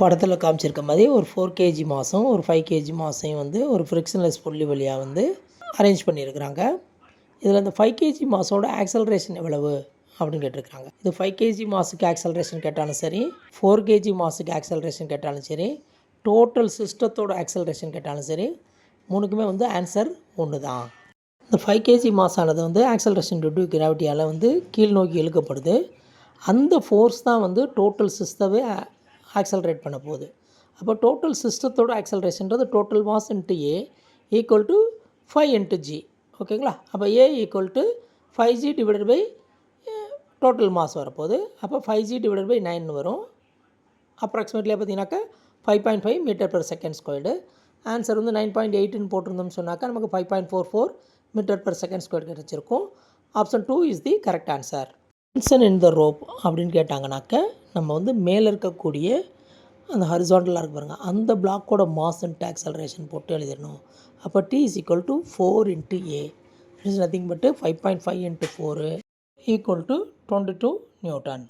படத்தில் காமிச்சிருக்க மாதிரி ஒரு 4 கேஜி மாஸும் ஒரு 5 கேஜி மாஸையும் வந்து ஒரு ஃப்ரிக்ஷன்லெஸ் புள்ளி வழியாக வந்து அரேஞ்ச் பண்ணியிருக்கிறாங்க. இதில் இந்த 5 கேஜி மாஸோட ஆக்சலரேஷன் எவ்வளவு அப்படின்னு கேட்டிருக்காங்க. இது 5 கேஜி மாஸுக்கு ஆக்சலரேஷன் கேட்டாலும் சரி, 4 கேஜி மாஸுக்கு ஆக்சலரேஷன் கேட்டாலும் சரி, டோட்டல் சிஸ்டத்தோட ஆக்சலரேஷன் கேட்டாலும் சரி, மூணுக்குமே வந்து ஆன்சர் ஒன்று தான். இந்த 5 கேஜி மாஸானது வந்து ஆக்சலரேஷன் டியூ டு கிராவிட்டியால் வந்து கீழ் நோக்கி இழுக்கப்படுது. அந்த ஃபோர்ஸ் தான் வந்து டோட்டல் சிஸ்டமே ஆக்சலரேட் பண்ண போகுது. அப்போ டோட்டல் சிஸ்டத்தோட ஆக்சலரேஷன்றது total mass into A equal to 5 into G. ஓகேங்களா? அப்போ A equal to 5g divided by total mass வரப்போகுது. அப்போ 5g டிவைடட் பை 9 வரும். அப்ராக்சிமேட்லியாக பார்த்தீங்கன்னாக்கா 5.5 metre per second squared. Answer வந்து 9.8ன்னு போட்டிருந்தோம்னு சொன்னாக்கா நமக்கு 5.44 மீட்டர் பெர் செகண்ட் ஸ்கொயர் கிடச்சிருக்கும். Option 2 is the correct answer. Tension in the rope அப்படின்னு கேட்டாங்கனாக்க நம்ம வந்து மேலே இருக்கக்கூடிய அந்த ஹரிசாண்டலாக இருக்கு பாருங்கள், அந்த பிளாக்கோட மாஸ் இன்ட்டு ஆக்சலரேஷன் போட்டு எழுதிடணும். அப்போ T is equal to 4 into A. It is nothing but 5.5 into 4 equal to 22 Newton.